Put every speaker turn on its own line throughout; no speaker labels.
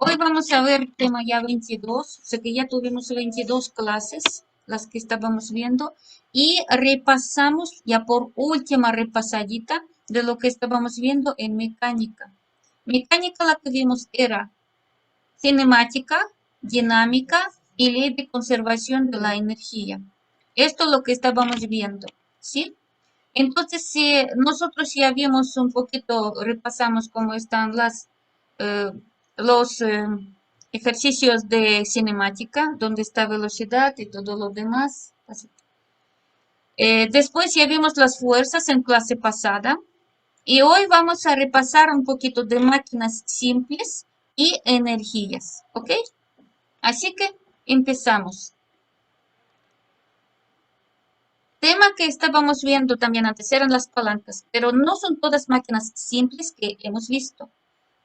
Hoy vamos a ver tema ya 22, o sea que ya tuvimos 22 clases, las que estábamos viendo, y repasamos ya por última repasadita de lo que estábamos viendo en mecánica. Mecánica la que vimos era cinemática, dinámica y ley de conservación de la energía. Esto es lo que estábamos viendo, ¿sí? Entonces, si nosotros ya vimos un poquito, repasamos cómo están eh, los ejercicios de cinemática, donde está velocidad y todo lo demás. Después ya vimos las fuerzas en clase pasada y hoy vamos a repasar un poquito de máquinas simples y energías, ¿ok? Así que empezamos. Tema que estábamos viendo también antes eran las palancas, pero no son todas máquinas simples que hemos visto.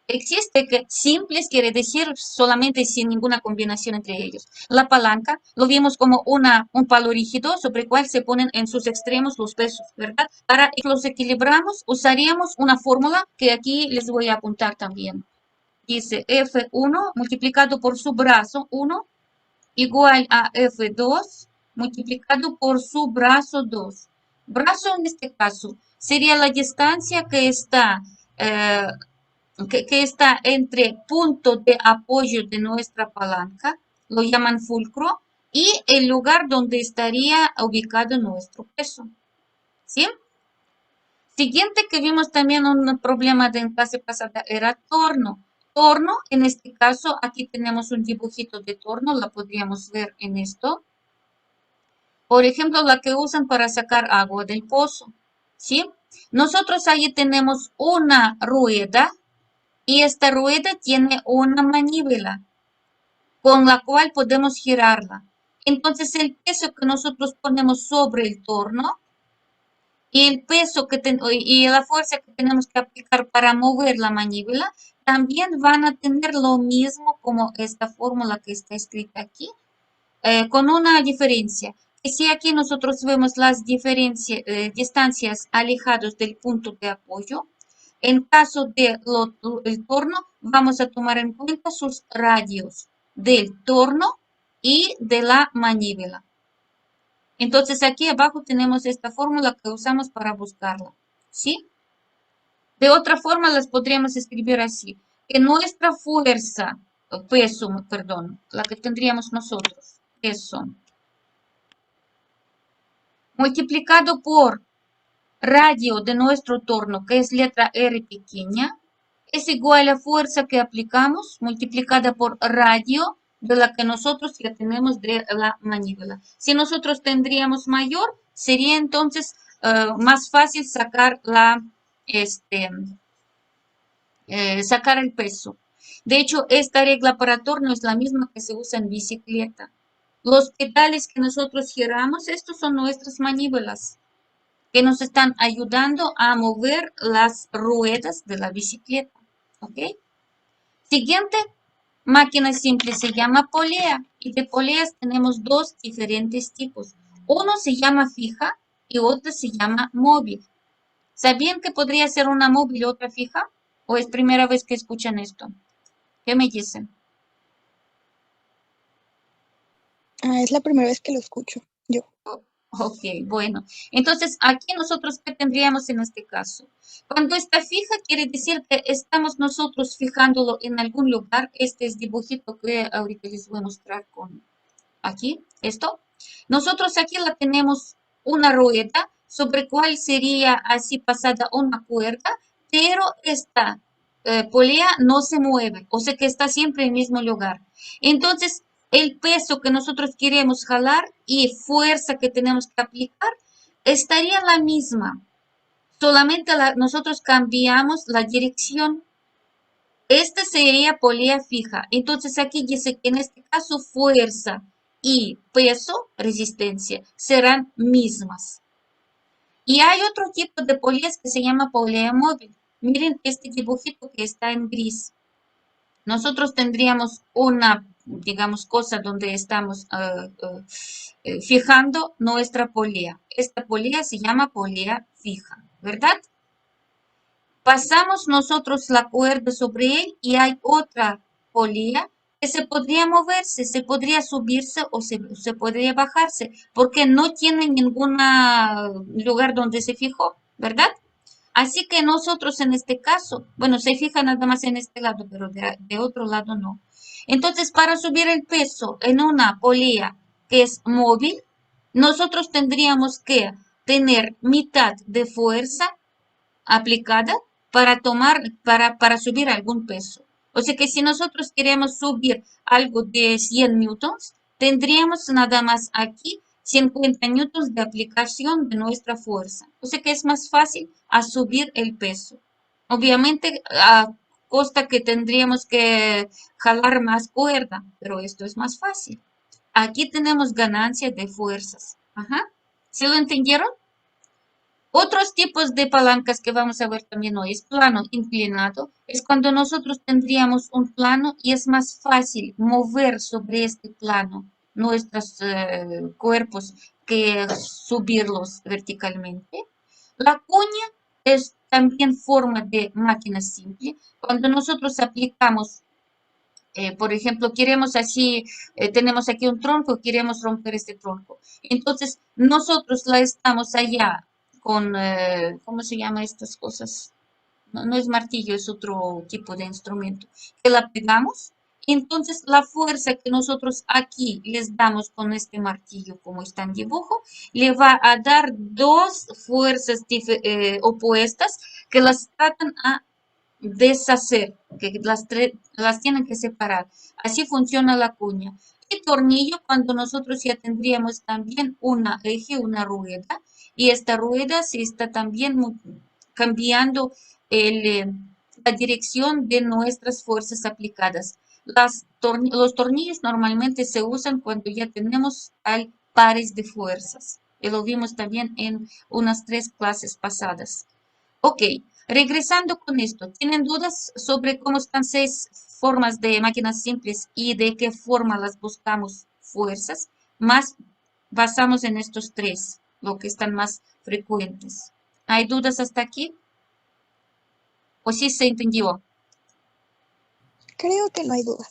Existe que simples quiere decir solamente sin ninguna combinación entre ellos. La palanca lo vimos como un palo rígido sobre el cual se ponen en sus extremos los pesos, ¿verdad? Para que los equilibramos usaríamos una fórmula que aquí les voy a apuntar también. Dice F1 multiplicado por su brazo 1 igual a F2 multiplicado por su brazo 2. Brazo en este caso sería la distancia eh, que está entre punto de apoyo de nuestra palanca, lo llaman fulcro, y el lugar donde estaría ubicado nuestro peso. ¿Sí? Siguiente que vimos también un problema de en clase pasada era torno. Torno, en este caso, aquí tenemos un dibujito de torno, la podríamos ver en esto. Por ejemplo, la que usan para sacar agua del pozo. ¿Sí? Nosotros ahí tenemos una rueda y esta rueda tiene una manivela con la cual podemos girarla. Entonces, el peso que nosotros ponemos sobre el torno y el peso y la fuerza que tenemos que aplicar para mover la manivela también van a tener lo mismo como esta fórmula que está escrita aquí, con una diferencia. Que si aquí nosotros vemos las distancias alejadas del punto de apoyo, en caso del torno, vamos a tomar en cuenta sus radios del torno y de la manivela. Entonces aquí abajo tenemos esta fórmula que usamos para buscarla, ¿sí? De otra forma las podríamos escribir así, que nuestra fuerza, peso, perdón, la que tendríamos nosotros, peso, multiplicado por radio de nuestro torno, que es letra R pequeña, es igual a la fuerza que aplicamos multiplicada por radio de la que nosotros ya tenemos de la manivela. Si nosotros tendríamos mayor, sería entonces más fácil este, sacar el peso. De hecho, esta regla para torno es la misma que se usa en bicicleta. Los pedales que nosotros giramos, estos son nuestras manívelas que nos están ayudando a mover las ruedas de la bicicleta. ¿Ok? Siguiente máquina simple se llama polea y de poleas tenemos dos diferentes tipos. Uno se llama fija y otro se llama móvil. ¿Sabían que podría ser una móvil y otra fija? ¿O es primera vez que escuchan esto? ¿Qué me dicen?
Es la primera vez que lo escucho, yo.
Ok, bueno. Entonces, aquí nosotros, ¿qué tendríamos en este caso? Cuando está fija, quiere decir que estamos nosotros fijándolo en algún lugar. Este es dibujito que ahorita les voy a mostrar con aquí, esto. Nosotros aquí la tenemos una rueda sobre cuál sería así pasada una cuerda, pero esta polea no se mueve, o sea que está siempre en el mismo lugar. Entonces, el peso que nosotros queremos jalar y fuerza que tenemos que aplicar estaría la misma. Solamente nosotros cambiamos la dirección. Esta sería polea fija. Entonces aquí dice que en este caso fuerza y peso, resistencia, serán mismas. Y hay otro tipo de poleas que se llama polea móvil. Miren este dibujito que está en gris. Nosotros tendríamos una, digamos, cosa donde estamos fijando nuestra polea. Esta polea se llama polea fija, ¿verdad? Pasamos nosotros la cuerda sobre él y hay otra polea que se podría moverse, se podría subirse o se podría bajarse, porque no tiene ningún lugar donde se fijó, ¿verdad? Así que nosotros en este caso, bueno, se fija nada más en este lado, pero de otro lado no. Entonces, para subir el peso en una polea que es móvil, nosotros tendríamos que tener mitad de fuerza aplicada para subir algún peso. O sea que si nosotros queremos subir algo de 100 newtons, tendríamos nada más aquí 50 newtons de aplicación de nuestra fuerza. O sea que es más fácil a subir el peso. Obviamente a costa que tendríamos que jalar más cuerda, pero esto es más fácil. Aquí tenemos ganancia de fuerzas. Ajá. ¿Sí lo entendieron? Otros tipos de palancas que vamos a ver también hoy es plano inclinado. Es cuando nosotros tendríamos un plano y es más fácil mover sobre este plano nuestros cuerpos que subirlos verticalmente. La cuña es también forma de máquina simple. Cuando nosotros aplicamos, por ejemplo, queremos así, tenemos aquí un tronco, queremos romper este tronco. Entonces, nosotros la estamos allá con, ¿cómo se llama estas cosas? No, no es martillo, es otro tipo de instrumento. Que la pegamos. Entonces, la fuerza que nosotros aquí les damos con este martillo, como está en dibujo, le va a dar dos fuerzas opuestas que las tratan a deshacer, que las tienen que separar. Así funciona la cuña. Y tornillo cuando nosotros ya tendríamos también una eje, una rueda, y esta rueda se está también cambiando la dirección de nuestras fuerzas aplicadas. Los tornillos normalmente se usan cuando ya tenemos pares de fuerzas. Y lo vimos también en unas 3 clases pasadas. Ok, regresando con esto, ¿tienen dudas sobre cómo están 6 formas de máquinas simples y de qué forma las buscamos fuerzas? Más basamos en estos 3, lo que están más frecuentes. ¿Hay dudas hasta aquí? ¿O sí se entendió?
Creo que no hay duda.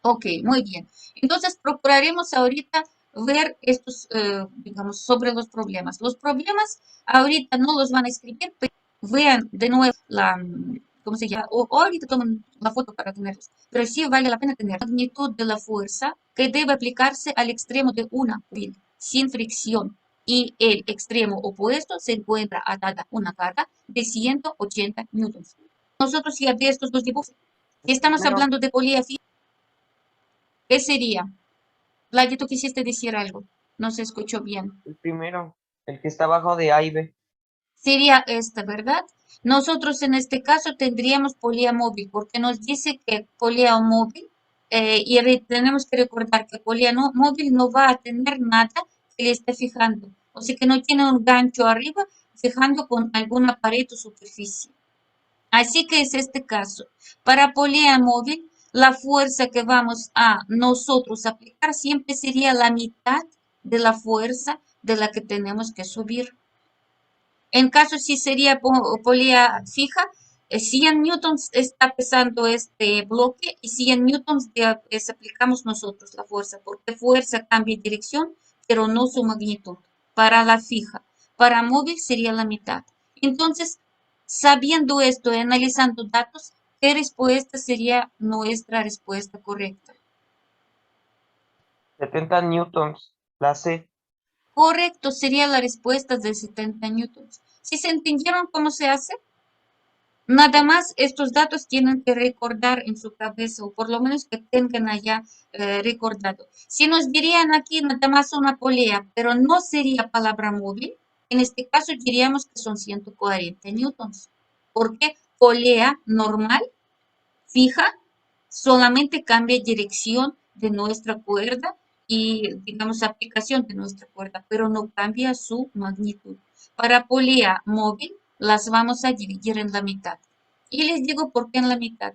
Ok, muy bien. Entonces procuraremos ahorita ver estos, digamos, sobre los problemas. Los problemas ahorita no los van a escribir, pero vean de nuevo ¿cómo se llama? O ahorita toman la foto para tenerlos. Pero sí vale la pena tener la magnitud de la fuerza que debe aplicarse al extremo de una pila sin fricción. Y el extremo opuesto se encuentra atada una carga de 180 newtons. Nosotros ya de estos dos dibujos, si estamos
Primero,
hablando de polea fija, ¿qué sería? Vladi, tú quisiste decir algo. No se escuchó bien.
el primero, el que está abajo de A y B.
Sería esta, ¿verdad? Nosotros en este caso tendríamos polea móvil, porque nos dice que polea móvil, tenemos que recordar que polea móvil no va a tener nada que le esté fijando. O sea que no tiene un gancho arriba fijando con alguna pared o superficie. Así que es este caso. Para polea móvil, la fuerza que vamos a nosotros aplicar siempre sería la mitad de la fuerza de la que tenemos que subir. En caso si sería polea fija, 100 newtons está pesando este bloque y 100 newtons aplicamos nosotros la fuerza, porque fuerza cambia de dirección, pero no su magnitud. Para la fija, para móvil sería la mitad. Entonces, sabiendo esto y analizando datos, ¿qué respuesta sería nuestra respuesta correcta?
70 newtons, la C.
Correcto, sería la respuesta de 70 newtons. ¿Sí se entendieron cómo se hace? Nada más estos datos tienen que recordar en su cabeza, o por lo menos que tengan allá recordado. Si nos dirían aquí nada más una polea, pero no sería palabra móvil, en este caso diríamos que son 140 newtons. Porque polea normal, fija, solamente cambia dirección de nuestra cuerda y, digamos, aplicación de nuestra cuerda, pero no cambia su magnitud. Para polea móvil, las vamos a dividir en la mitad. Y les digo por qué en la mitad.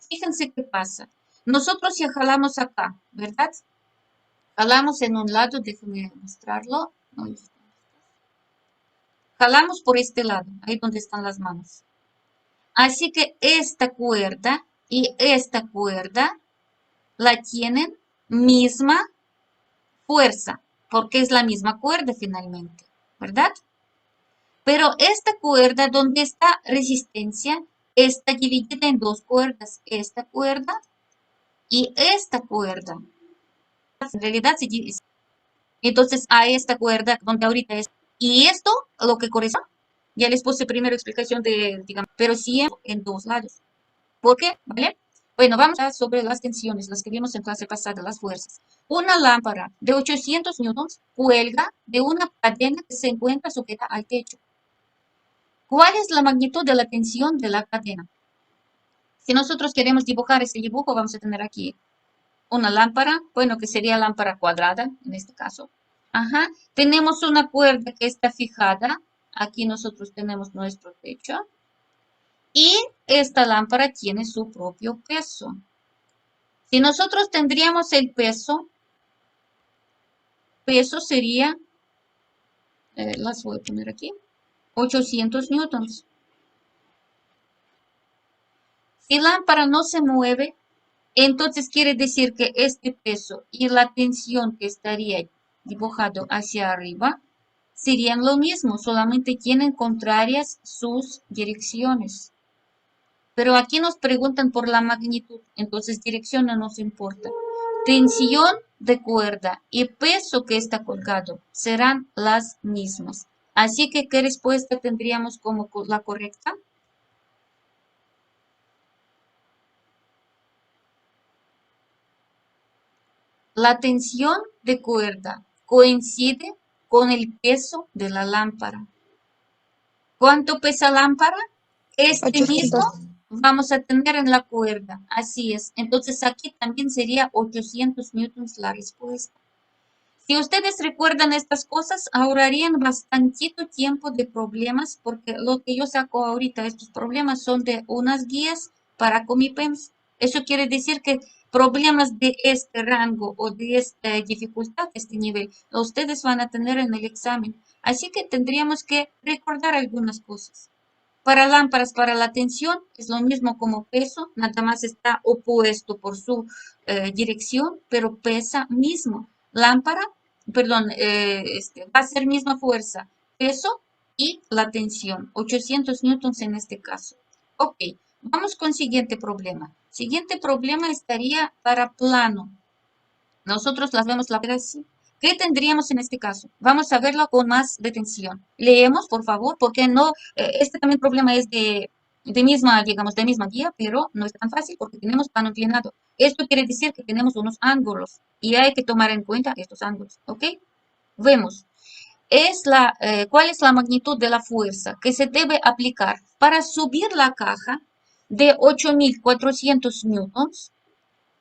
Fíjense qué pasa. Nosotros ya jalamos acá, ¿verdad? Jalamos en un lado, déjenme mostrarlo. Jalamos por este lado, ahí donde están las manos. Así que esta cuerda y esta cuerda la tienen misma fuerza, porque es la misma cuerda finalmente, ¿verdad? Pero esta cuerda donde está resistencia está dividida en dos cuerdas, esta cuerda y esta cuerda. En realidad se divide. Entonces a esta cuerda donde ahorita es. Y esto, lo que corresponde, ya les puse primero explicación de, digamos, pero siempre en dos lados. ¿Por qué? ¿Vale? Bueno, vamos a sobre las tensiones, las que vimos en clase pasada, las fuerzas. Una lámpara de 800 newtons cuelga de una cadena que se encuentra sujeta al techo. ¿Cuál es la magnitud de la tensión de la cadena? Si nosotros queremos dibujar este dibujo, vamos a tener aquí una lámpara, bueno, que sería lámpara cuadrada en este caso. Ajá. Tenemos una cuerda que está fijada. Aquí nosotros tenemos nuestro techo. Y esta lámpara tiene su propio peso. Si nosotros tendríamos el peso sería, las voy a poner aquí, 800 newtons. Si la lámpara no se mueve, entonces quiere decir que este peso y la tensión que estaría dibujado hacia arriba serían lo mismo, solamente tienen contrarias sus direcciones. Pero aquí nos preguntan por la magnitud, entonces dirección no nos importa. Tensión de cuerda y peso que está colgado serán las mismas. Así que, ¿qué respuesta tendríamos como la correcta? La tensión de cuerda coincide con el peso de la lámpara. ¿Cuánto pesa la lámpara? Este mismo
800.
vamos a tener en la cuerda. Así es. Entonces aquí también sería 800 newtons la respuesta. Si ustedes recuerdan estas cosas, ahorrarían bastantito tiempo de problemas, porque lo que yo saco ahorita, estos problemas son de unas guías para Comipems. Eso quiere decir que problemas de este rango o de esta dificultad, este nivel, ustedes van a tener en el examen. Así que tendríamos que recordar algunas cosas. Para lámparas, para la tensión, es lo mismo como peso, nada más está opuesto por su dirección, pero pesa mismo. Lámpara, perdón, va a ser misma fuerza, peso y la tensión, 800 newtons en este caso. Ok, vamos con siguiente problema. Siguiente problema estaría para plano. Nosotros las vemos la verdad así. ¿Qué tendríamos en este caso? Vamos a verlo con más detención. Leemos, por favor, porque no, este también problema es de misma, digamos, de misma guía, pero no es tan fácil porque tenemos plano inclinado. Esto quiere decir que tenemos unos ángulos y hay que tomar en cuenta estos ángulos, ¿ok? Vemos. ¿Cuál es la magnitud de la fuerza que se debe aplicar para subir la caja de 8.400 newtons?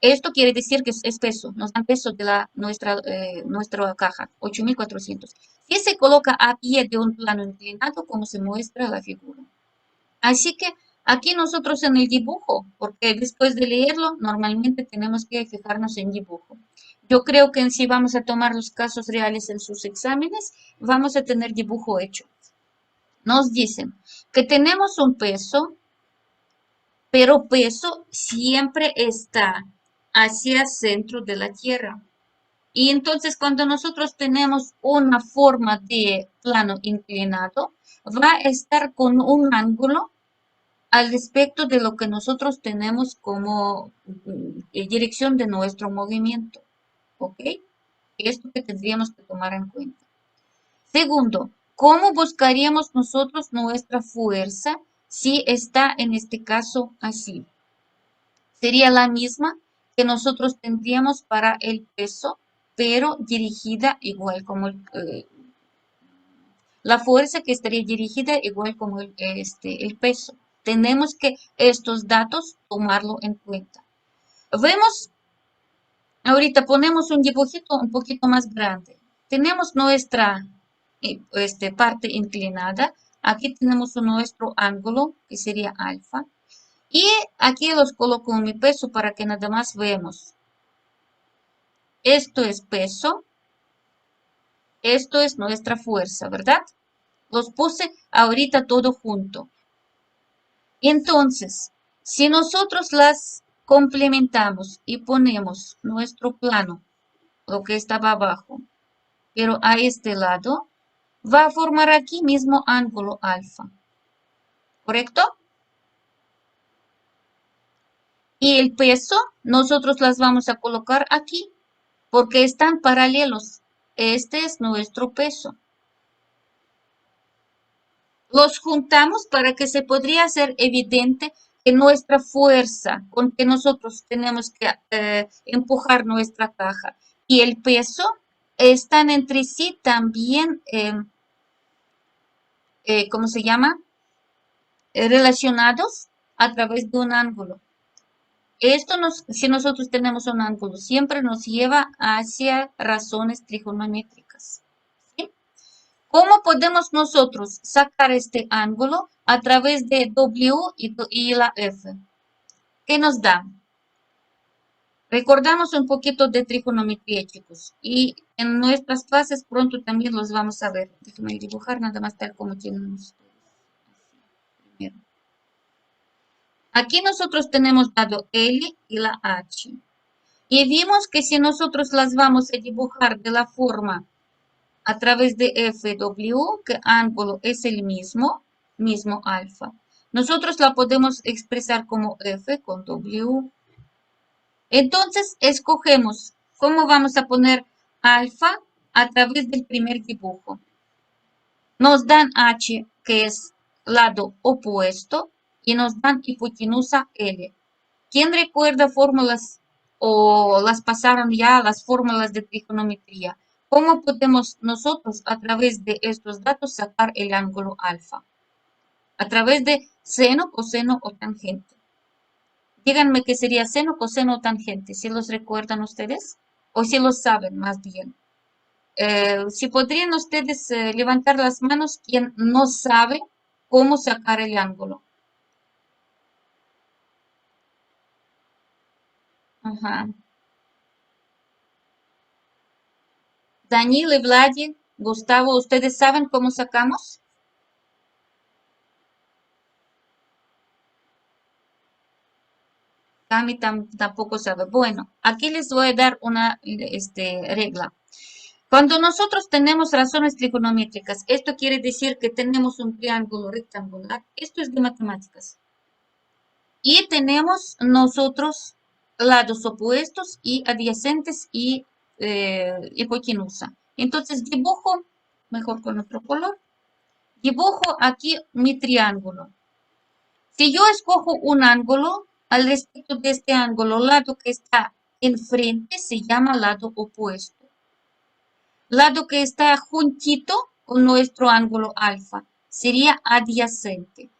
Esto quiere decir que es peso, nos dan peso de nuestra caja, 8.400. Si se coloca a pie de un plano inclinado, como se muestra en la figura. Así que aquí nosotros en el dibujo, porque después de leerlo, normalmente tenemos que fijarnos en dibujo. Yo creo que si vamos a tomar los casos reales en sus exámenes, vamos a tener dibujo hecho. Nos dicen que tenemos un peso, pero peso siempre está hacia el centro de la Tierra. Y entonces cuando nosotros tenemos una forma de plano inclinado, va a estar con un ángulo al respecto de lo que nosotros tenemos como dirección de nuestro movimiento. ¿Ok? Esto que tendríamos que tomar en cuenta. Segundo, ¿cómo buscaríamos nosotros nuestra fuerza si está en este caso así? Sería la misma que nosotros tendríamos para el peso, pero dirigida igual como la fuerza que estaría dirigida igual como el peso. Tenemos que estos datos tomarlo en cuenta. Vemos, ahorita ponemos un dibujito un poquito más grande. Tenemos nuestra parte inclinada. Aquí tenemos nuestro ángulo, que sería alfa. Y aquí los coloco en mi peso para que nada más veamos. Esto es peso. Esto es nuestra fuerza, ¿verdad? Los puse ahorita todo junto. Entonces, Si nosotros las complementamos y ponemos nuestro plano, lo que estaba abajo, pero a este lado, va a formar aquí mismo ángulo alfa, ¿correcto? Y el peso, nosotros las vamos a colocar aquí, porque están paralelos. Este es nuestro peso. Los juntamos para que se podría hacer evidente que nuestra fuerza con que nosotros tenemos que empujar nuestra caja y el peso están entre sí también, ¿cómo se llama? Relacionados a través de un ángulo. Esto si nosotros tenemos un ángulo, siempre nos lleva hacia razones trigonométricas. ¿Sí? ¿Cómo podemos nosotros sacar este ángulo? A través de W y la F. ¿Qué nos da? Recordamos un poquito de trigonometría, chicos. Y en nuestras clases pronto también los vamos a ver. Déjenme dibujar nada más tal como tienen ustedes. Así, primero. Aquí nosotros tenemos lado L y la H. Y vimos que si nosotros las vamos a dibujar de la forma a través de FW, que ángulo es el mismo alfa. Nosotros la podemos expresar como F con W. Entonces, escogemos cómo vamos a poner alfa a través del primer dibujo. Nos dan H, que es lado opuesto, y nos dan hipotenusa L. ¿Quién recuerda fórmulas o las pasaron ya las fórmulas de trigonometría? ¿Cómo podemos nosotros a través de estos datos sacar el ángulo alfa? A través de seno, coseno o tangente. Díganme qué sería seno, coseno o tangente, si los recuerdan ustedes o si los saben más bien. Si podrían ustedes levantar las manos quien no sabe cómo sacar el ángulo. Ajá. Daniel y Vladi, Gustavo, ¿ustedes saben cómo sacamos? Cami tampoco sabe. Bueno, aquí les voy a dar una regla. Cuando nosotros tenemos razones trigonométricas, esto quiere decir que tenemos un triángulo rectangular. Esto es de matemáticas. Y tenemos nosotros lados opuestos y adyacentes y hipotenusa. Entonces dibujo, mejor con otro color, dibujo aquí mi triángulo. Si yo escojo un ángulo, al respecto de este ángulo, lado que está enfrente se llama lado opuesto. Lado que está juntito con nuestro ángulo alfa sería adyacente.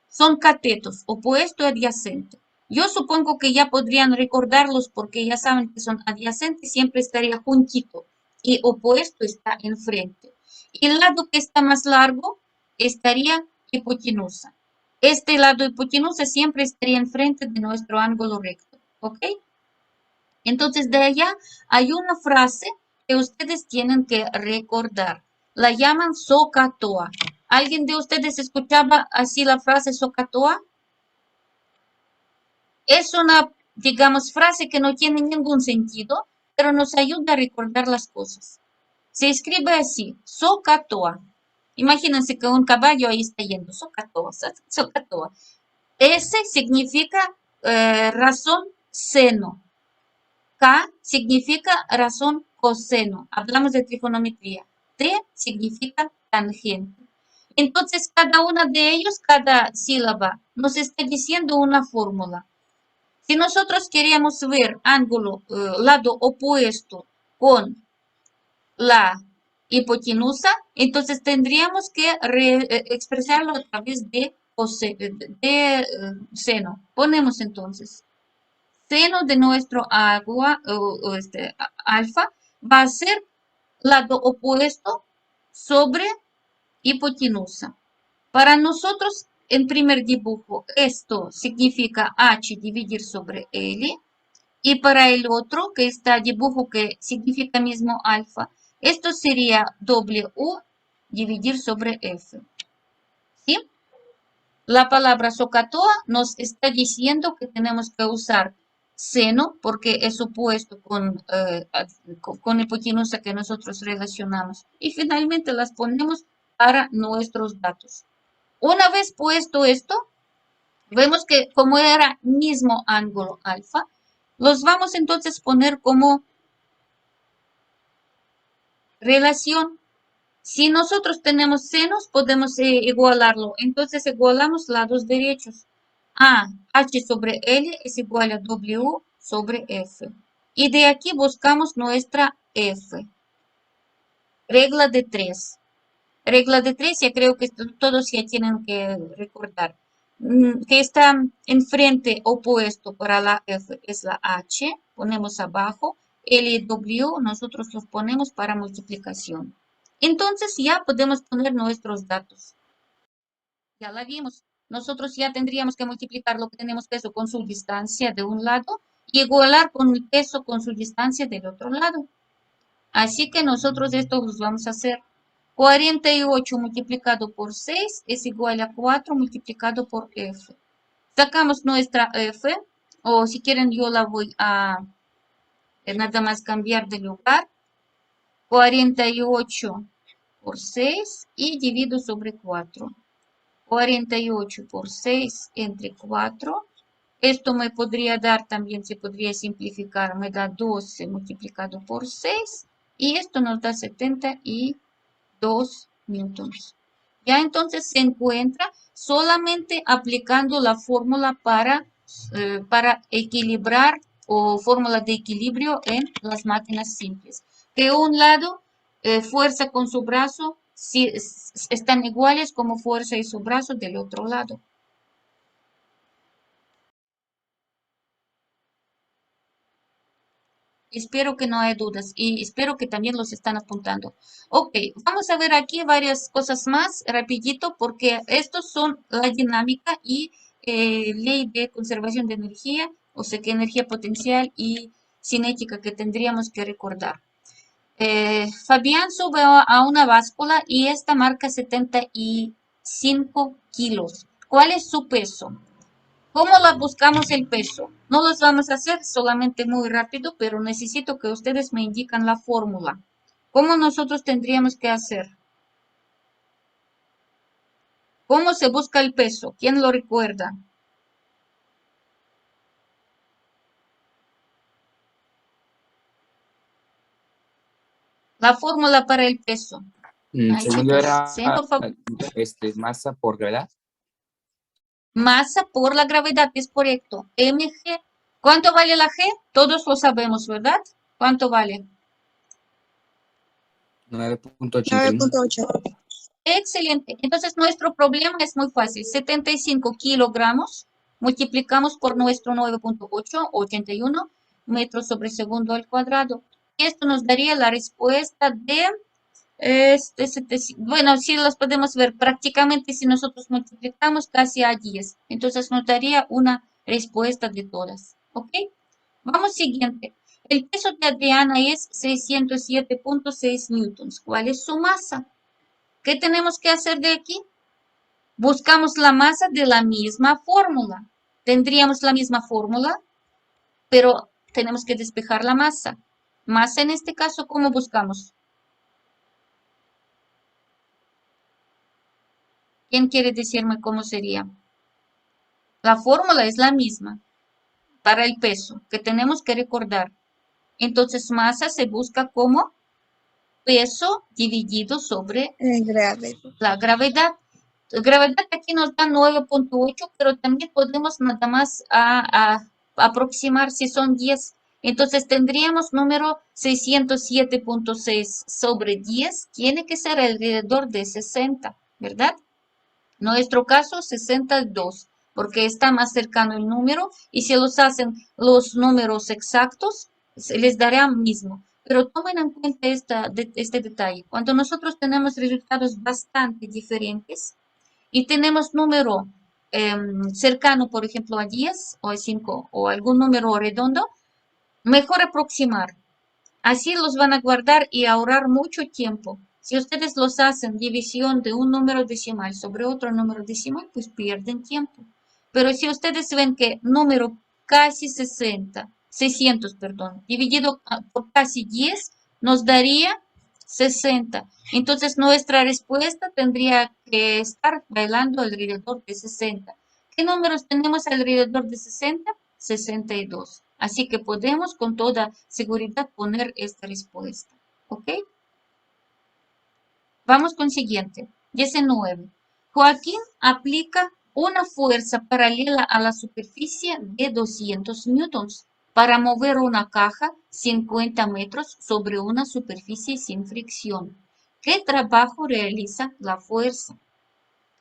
Son catetos, opuesto y adyacente. Yo supongo que ya podrían recordarlos porque ya saben que son adyacentes, siempre estaría juntito y opuesto está enfrente. Y el lado que está más largo estaría hipotenusa. Este lado hipotenusa siempre estaría enfrente de nuestro ángulo recto. ¿Ok? Entonces de allá hay una frase que ustedes tienen que recordar. La llaman SOHCAHTOA. ¿Alguien de ustedes escuchaba así la frase SOHCAHTOA? Es una, digamos, frase que no tiene ningún sentido, pero nos ayuda a recordar las cosas. Se escribe así, SOHCAHTOA. Imagínense que un caballo ahí está yendo, SOHCAHTOA, SOHCAHTOA. S significa razón seno. K significa razón coseno. Hablamos de trigonometría. T significa tangente. Entonces, cada una de ellos, cada sílaba, nos está diciendo una fórmula. Si nosotros queríamos ver ángulo, lado opuesto con la hipotenusa, entonces tendríamos que expresarlo a través de seno. Ponemos entonces seno de nuestro alfa va a ser lado opuesto sobre hipotenusa. Para nosotros, en primer dibujo, esto significa H dividir sobre L. Y para el otro, que está dibujo que significa mismo alfa, esto sería W dividir sobre F. ¿Sí? La palabra SOHCAHTOA nos está diciendo que tenemos que usar seno porque es opuesto con hipotenusa que nosotros relacionamos. Y finalmente las ponemos para nuestros datos. Una vez puesto esto, vemos que como era mismo ángulo alfa, los vamos entonces a poner como relación. Si nosotros tenemos senos, podemos igualarlo. Entonces igualamos lados derechos. H sobre L es igual a W sobre F. Y de aquí buscamos nuestra F. Regla de 3. Regla de 3, ya creo que todos ya tienen que recordar. Que está enfrente opuesto para la F es la H. Ponemos abajo. L y W nosotros los ponemos para multiplicación. Entonces ya podemos poner nuestros datos. Ya la vimos. Nosotros ya tendríamos que multiplicar lo que tenemos peso con su distancia de un lado y igualar con el peso con su distancia del otro lado. Así que nosotros esto los vamos a hacer. 48 multiplicado por 6 es igual a 4 multiplicado por F. Sacamos nuestra F, o si quieren yo la voy a nada más cambiar de lugar. 48 por 6 y divido sobre 4. 48 por 6 entre 4. Esto me podría dar, también se podría simplificar, me da 12 multiplicado por 6. Y esto nos da 72 newtons. Ya entonces se encuentra solamente aplicando la fórmula para equilibrar o fórmula de equilibrio en las máquinas simples. Que un lado, fuerza con su brazo, si, están iguales como fuerza y su brazo del otro lado. Espero que no haya dudas y espero que también los están apuntando. Ok, vamos a ver aquí varias cosas más rapidito porque estos son la dinámica y ley de conservación de energía, o sea que energía potencial y cinética que tendríamos que recordar. Fabián sube a una báscula y esta marca 75 kilos. ¿Cuál es su peso? ¿Cómo la buscamos el peso? No los vamos a hacer solamente muy rápido, pero necesito que ustedes me indican la fórmula. ¿Cómo nosotros tendríamos que hacer? ¿Cómo se busca el peso? ¿Quién lo recuerda? La fórmula para el peso. Ay,
Según yo
chicos,
era
por favor.
masa por gravedad.
Masa por la gravedad, es correcto. mg. ¿Cuánto vale la g? Todos lo sabemos, ¿verdad? ¿Cuánto vale?
9.81.
9.8.
Excelente. Entonces, nuestro problema es muy fácil. 75 kilogramos multiplicamos por nuestro 9.8, 81 metros sobre segundo al cuadrado. Esto nos daría la respuesta de, bueno, si los podemos ver prácticamente si nosotros multiplicamos casi a 10. Entonces, nos daría una respuesta de todas. ¿Ok? Vamos siguiente. El peso de Adriana es 607.6 newtons. ¿Cuál es su masa? ¿Qué tenemos que hacer de aquí? Buscamos la masa de la misma fórmula. Tendríamos la misma fórmula, pero tenemos que despejar la masa. Masa en este caso, ¿cómo buscamos? ¿Quién quiere decirme cómo sería? La fórmula es la misma para el peso, que tenemos que recordar. Entonces, masa se busca como peso dividido sobre la gravedad. La gravedad aquí nos da 9.8, pero también podemos nada más aproximar si son 10. Entonces tendríamos número 607.6 sobre 10, tiene que ser alrededor de 60, ¿verdad? Nuestro caso 62, porque está más cercano el número y si los hacen los números exactos, se les dará mismo. Pero tomen en cuenta este detalle. Cuando nosotros tenemos resultados bastante diferentes y tenemos número cercano, por ejemplo, a 10 o a 5 o algún número redondo, mejor aproximar. Así los van a guardar y ahorrar mucho tiempo. Si ustedes los hacen división de un número decimal sobre otro número decimal, pues pierden tiempo. Pero si ustedes ven que número casi 600, perdón, dividido por casi 10, nos daría 60. Entonces nuestra respuesta tendría que estar bailando alrededor de 60. ¿Qué números tenemos alrededor de 60? 62. Así que podemos con toda seguridad poner esta respuesta. ¿Ok? Vamos con siguiente. 19. Joaquín aplica una fuerza paralela a la superficie de 200 newtons para mover una caja 50 metros sobre una superficie sin fricción. ¿Qué trabajo realiza la fuerza?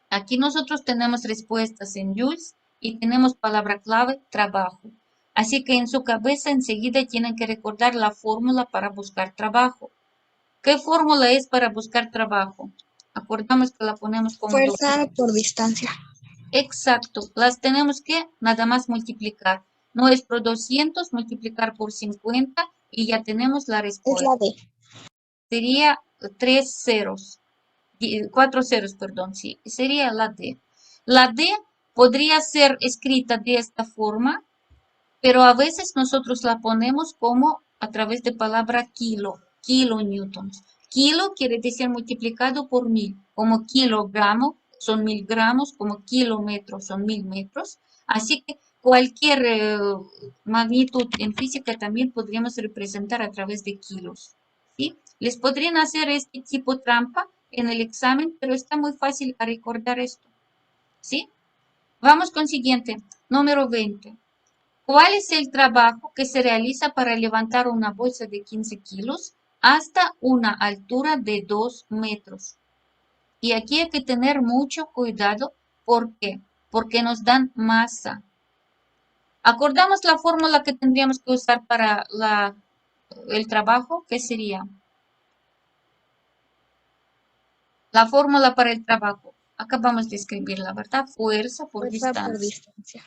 Aquí nosotros tenemos respuestas en joules y tenemos palabra clave trabajo. Así que en su cabeza enseguida tienen que recordar la fórmula para buscar trabajo. ¿Qué fórmula es para buscar trabajo? Acordamos que la ponemos como
Fuerza por distancia.
Exacto, las tenemos que nada más multiplicar. Nuestro 200 multiplicar por 50 y ya tenemos la
Es
respuesta.
la D.
Sería 3 ceros, 4 ceros, perdón, sí, sería la D. La D podría ser escrita de esta forma, pero a veces nosotros la ponemos como a través de palabra kilonewtons. Kilo quiere decir multiplicado por 1000, como kilogramo son 1000 gramos, como kilómetro son 1000 metros. Así que cualquier magnitud en física también podríamos representar a través de kilos. ¿Sí? Les podrían hacer este tipo trampa en el examen, pero está muy fácil a recordar esto. ¿Sí? Vamos con siguiente, número 20. ¿Cuál es el trabajo que se realiza para levantar una bolsa de 15 kilos hasta una altura de 2 metros? Y aquí hay que tener mucho cuidado. ¿Por qué? Porque nos dan masa. Acordamos la fórmula que tendríamos que usar para el trabajo, ¿qué sería? La fórmula para el trabajo. Acabamos de escribirla, ¿verdad? Fuerza por
Fuerza por
distancia.
distancia.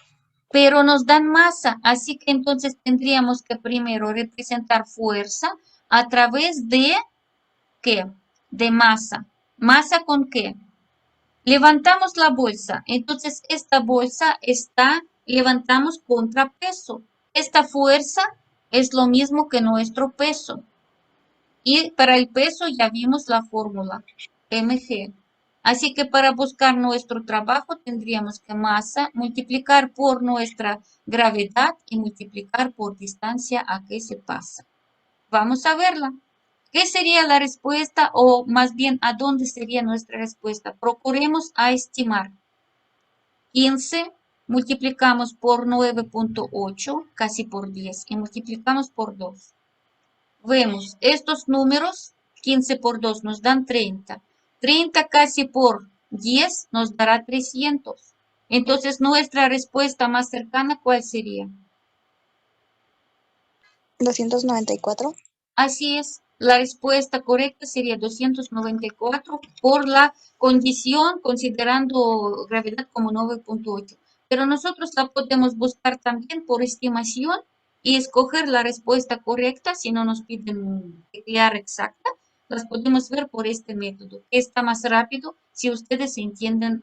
Pero nos dan masa, así que entonces tendríamos que primero representar fuerza a través de ¿qué? De masa. ¿Masa con qué? Levantamos la bolsa, entonces esta bolsa levantamos contrapeso. Esta fuerza es lo mismo que nuestro peso. Y para el peso ya vimos la fórmula, mg. Así que para buscar nuestro trabajo tendríamos que masa multiplicar por nuestra gravedad y multiplicar por distancia a que se pasa. Vamos a verla. ¿Qué sería la respuesta o más bien a dónde sería nuestra respuesta? Procuremos a estimar. 15 multiplicamos por 9.8, casi por 10, y multiplicamos por 2. Vemos estos números, 15 por 2 nos dan 30. 30 casi por 10 nos dará 300. Entonces, nuestra respuesta más cercana, ¿cuál sería?
294.
Así es, la respuesta correcta sería 294 por la condición considerando gravedad como 9.8. Pero nosotros la podemos buscar también por estimación y escoger la respuesta correcta si no nos piden teclear exacta. Las podemos ver por este método, que está más rápido si ustedes entienden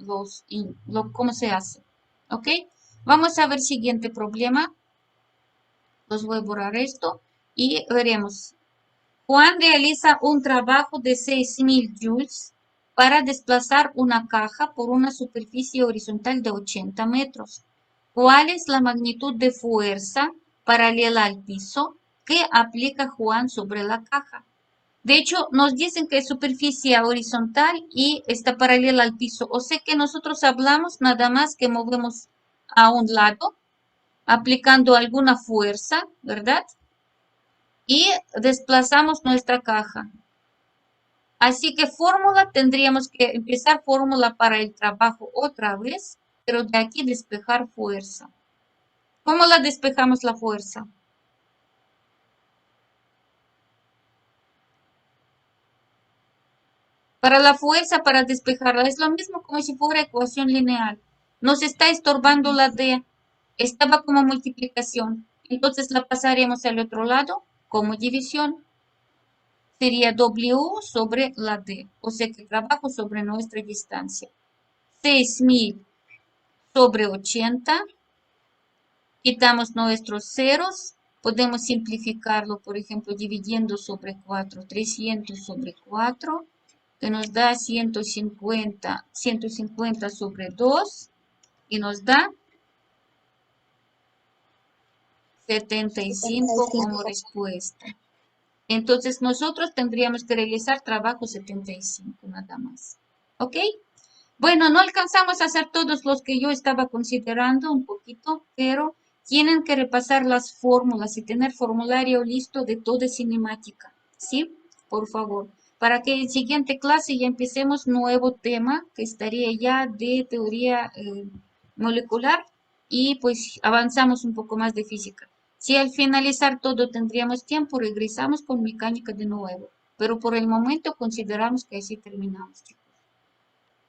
cómo se hace. ¿Ok? Vamos a ver siguiente problema. Los voy a borrar esto y veremos. Juan realiza un trabajo de 6.000 joules para desplazar una caja por una superficie horizontal de 80 metros. ¿Cuál es la magnitud de fuerza paralela al piso que aplica Juan sobre la caja? De hecho, nos dicen que es superficie horizontal y está paralela al piso. O sea que nosotros hablamos nada más que movemos a un lado, aplicando alguna fuerza, ¿verdad? Y desplazamos nuestra caja. Así que fórmula, tendríamos que empezar fórmula para el trabajo otra vez, pero de aquí despejar fuerza. ¿Cómo la despejamos la fuerza? Para la fuerza, para despejarla, es lo mismo como si fuera ecuación lineal. Nos está estorbando la D, estaba como multiplicación. Entonces la pasaremos al otro lado como división. sería W sobre la D, o sea que trabajo sobre nuestra distancia. 6.000 sobre 80, quitamos nuestros ceros, podemos simplificarlo, por ejemplo, dividiendo sobre 4, 300 sobre 4, que nos da 150 sobre 2, y nos da 75 como respuesta. Entonces nosotros tendríamos que realizar trabajo 75 nada más. ¿Ok? Bueno, no alcanzamos a hacer todos los que yo estaba considerando un poquito, pero tienen que repasar las fórmulas y tener formulario listo de toda cinemática. ¿Sí? Por favor. Para que en siguiente clase ya empecemos nuevo tema, que estaría ya de teoría molecular, y pues avanzamos un poco más de física. Si al finalizar todo tendríamos tiempo, regresamos con mecánica de nuevo. Pero por el momento consideramos que así terminamos, chicos.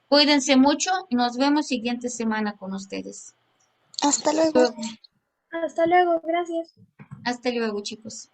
Cuídense mucho y nos vemos siguiente semana con ustedes.
Hasta luego.
Hasta luego, gracias.
Hasta luego, chicos.